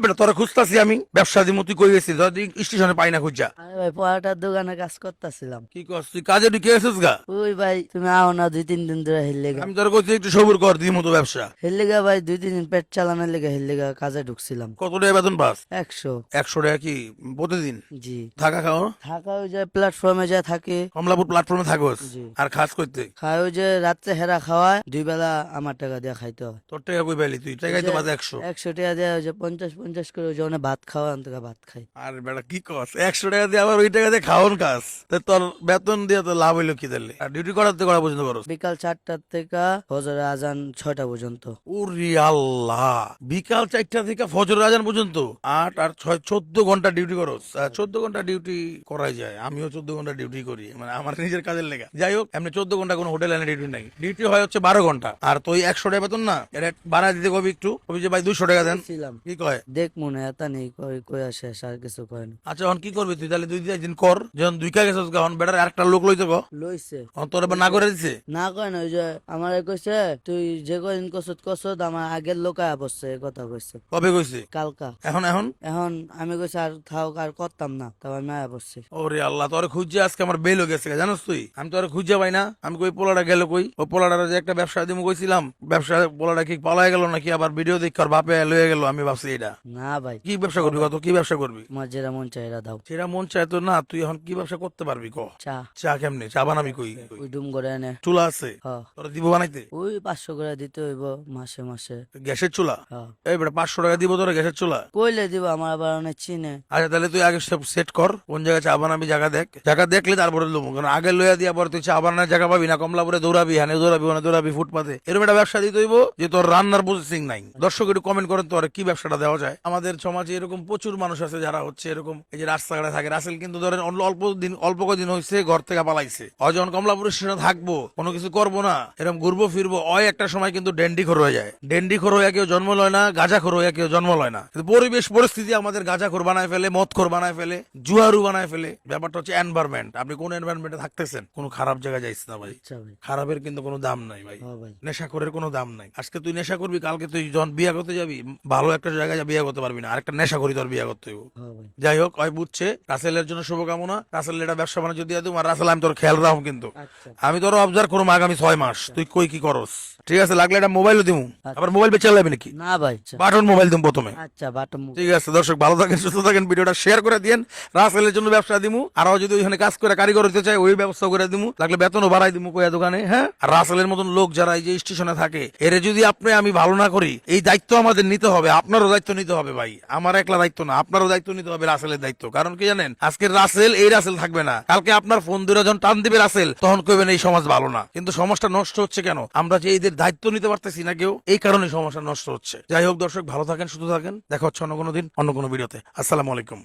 বেটা তোরা খুঁজতাছি আমি ব্যবসা দিমু তুই কই গেছিস স্টেশনে পাই না খুঁজা। আরে ভাই পরাটার দোকানে কাজ করতেছিলাম। কি করছ তুই কাজে ঢুকে গেছিস গা? ওই ভাই তুমি আও না 2-3 দিন ধরে হেললেগা। আমি তোর কইছি একটু সবুর কর দিমু তো ব্যবসা। হেললেগা ভাই 2-3 দিন পেট চালানোর লেগে হেললেগা কাজে ঢুকছিলাম। কত টাকা বেতন পাস? 100। 100 টাকা কি প্রতিদিন? জি। থাকা খাওয়া? থাকা ওই যে প্ল্যাটফর্মে যা থাকে। কমলাপুর প্ল্যাটফর্মে থাকোস? জি। আর খাস করতে খায় ওই যে রাত্রে হেরা খাওয়ায় 2 বেলা আমার টাকা দিয়ে খাইতে হয়। তোর টাকা কই পাইলি তুই? টাকাই তো বাজে 100। 100 টাকা দিয়ে ওই যে 50-50 করে ওই যে ওনে ভাত খাওয়া অন্তত ভাত খাই। আর বেটা কি কস 100 টাকা দিয়ে আবার ওই টাকা দিয়ে খাওয়ান কাজ? তা তোর বেতন দিয়ে তো লাভ হইলো কি তাহলে? আর ডিউটি করাতে করা পর্যন্ত করস? বিকাল 4টা থেকে ফজরের আজান 6টা পর্যন্ত। ওরে আল্লাহ, বিকাল 4টা থেকে ফজর আজান পর্যন্ত 8 আর 6 14 ঘন্টা ডিউটি করস? 14 ঘন্টা ডিউটি করাই যায়, আমিও 14 ঘন্টা ডিউটি করি, মানে আমার নিজের কাজের লেগা। যাই হোক, এমনি 14 ঘন্টা কোনো হোটেল লাইনে ডিউটি নাই, ডিউটি হয় হচ্ছে 12 ঘন্টা। আর তো 100 টাকা বেতন না, এটা বাড়া দিতে কবি একটু, কবি যে ভাই 200 টাকা দেন। ছিলাম কি কয়? দেখ মনে এতা নেই কই কই আসে আর কিছু কয় না। আচ্ছা এখন কি করবি তুই তাহলে? 2 দিন কর, যখন 2 কাজ গেছিস এখন বেটার আরেকটা লোক লইতে গো। লইছে তোর এবার না করে দিছে? না কয় না ওই যে আমারে কইছে তুই যে কদিন কসত আমার আগের লোক আয়া বসছে এই কথা কইছে। কবে কইছে? কালকা। এখন এখন এখন আমি কইছি আর থাও আর করতাম না, তাও আমি আয়া বসছি। ওরে আল্লাহ, তোরে খুঁজছে আজকে আমার বেল হয়ে গেছে জানোস তুই। আমি তোরে খুঁজে পাই না, আমি কই পোলাটা গেল কই? ওই পোলাটার যে একটা ব্যবসা দিমু কইছিলাম, ব্যবসা পোলাটা কি পালাই গেল নাকি আবার ভিডিও দেখ আর বাপে লয়ে গেল? আমি ভাবছি এটা না ভাই কি ব্যবসা করবি? কত কি ব্যবসা করবি? তোমার যেটা মন চাই এরা দাও। সেটা মন চায় তো না, তুই এখন কি ব্যবসা করতে পারবি ক? চা চা কেমনে? চা বানাবি কই? ওই ডুম করে এনে। চুলা আছে? হ তোরা দিব বানাইতে? ওই 500 করে দিতে হইব মাসে মাসে। গ্যাসের চুলা? হ এই বেটা 500 টাকা দিব তোরা গ্যাসের চুলা? কইলে দিব আমার আবার অনেক চিনে। আচ্ছা তাহলে তুই আগে সব সেট কর, কোন জায়গায় চা বানাবি জায়গা দেখ, জায়গা দেখলে তারপরে লোক, কারণ আগে লইয়া দিয়া পরে তুই চা বানানোর জায়গা পাবি না, কমলাপুরে দৌড়াবি, হানে দৌড়াবি, ওখানে দৌড়াবি, ফুটপাতে। এরকম একটা ব্যবসা দিতে হইব যে তোর রান্নার প্রসেসিং নাই। দর্শক একটু কমেন্ট করেন তো আর কি ব্যবসাটা দেওয়া যায়। আমাদের সমাজে এরকম প্রচুর মানুষ আছে যারা হচ্ছে এরকম এই যে রাস্তাঘাটে থাকে। রাসেল কিন্তু ধরেন অল্প কদিন হয়েছে ঘর থেকে পালাইছে, যখন কমলাপুর স্টেশনে থাকবো, কোনো কিছু করবো না, এরকম ঘুরবো ফিরবো, একটা সময় কিন্তু ডেন্ডি খোর হয়ে যায়। ডেন্ডি খোর হয়ে কেউ জন্ম লয় না, গাঁজা খোর হয়ে কেউ জন্ম লয় না, কিন্তু পরিবেশ পরিস্থিতি আমাদের গাঁজা খোর বানায় ফেলে, মদ খোর বানায় ফেলে, জুয়ারু বানায় ফেলে। ব্যাপারটা হচ্ছে এনভায়রনমেন্ট। আপনি কোন এনভায়রনমেন্টে থাকতেছেন? কোনো খারাপ জায়গায় যাইছে না ভাই। আচ্ছা ভাই। খারাপের কিন্তু কোনো দাম নাই ভাই, হ ভাই। নেশাখোরের কোনো দাম নাই। আজকে তুই নেশা করবি, কালকে তুই যখন বিয়ে করতে যাবি ভালো একটা জায়গায় বিয়ে করতে পারবি না, আরেকটা নেশা করি তোর বিয়ে করতে হইব। হ ভাই। যাই হোক, ওই বুঝছে। রাসেলের জন্য শুভকামনা। রাসেল এটা ব্যবসা বাণিজ্য দিয়ে দিব। আর রাসেল আমি তোর খেয়াল রাখবো কিন্তু, আচ্ছা আমি তোর অবজার্ভ করবো আগামী 6 মাস তুই কই কি করস। ঠিক আছে? লাগলে এটা মোবাইলও দিমু। আবার মোবাইল বেচে লাগবে নাকি? না ভাই। আচ্ছা বাটন মোবাইল দিম প্রথমে। আচ্ছা বাটম। ঠিক আছে দর্শক, ভালো থাকেন, সুস্থ থাকেন, ভিডিওটা শেয়ার করে দিয়েন। রাসেলের জন্য ব্যবসা দিমু, আর যদি ওইখানে কাজ করে কারিগর হতে চায় ওই ব্যবস্থা করে দিমু, লাগলে বেতনও বাড়াই দিমু কয়া দোকানে। হ্যাঁ, আর রাসেলের মতন লোক যারা এই যে স্টেশনে থাকে, এর যদি আমি ভালো না করি, এই দায়িত্ব আমাদের নিতে হবে। আপনারও দায়িত্ব নিতে হবে ভাই, আমার একলা দায়িত্ব না, আপনারও দায়িত্ব নিতে হবে, রাসেলের দায়িত্ব। কারণ কি জানেন, আজকের রাসেল এই রাসেল থাকবে না, কালকে আপনার ফোন ধরে যখন টান দিবে রাসেল, তখন কইবেন এই সমাজ ভালো না। কিন্তু সমাজটা নষ্ট হচ্ছে কেন? আমরা যে এদের দায়িত্ব নিতে পারতেছি না কেউ, এই কারণে সমাজটা নষ্ট হচ্ছে। যাই হোক দর্শক, ভালো থাকেন, সুস্থ থাকেন, দেখা হচ্ছে অন্য কোনো দিন অন্য কোনো ভিডিওতে। আসসালামু আলাইকুম।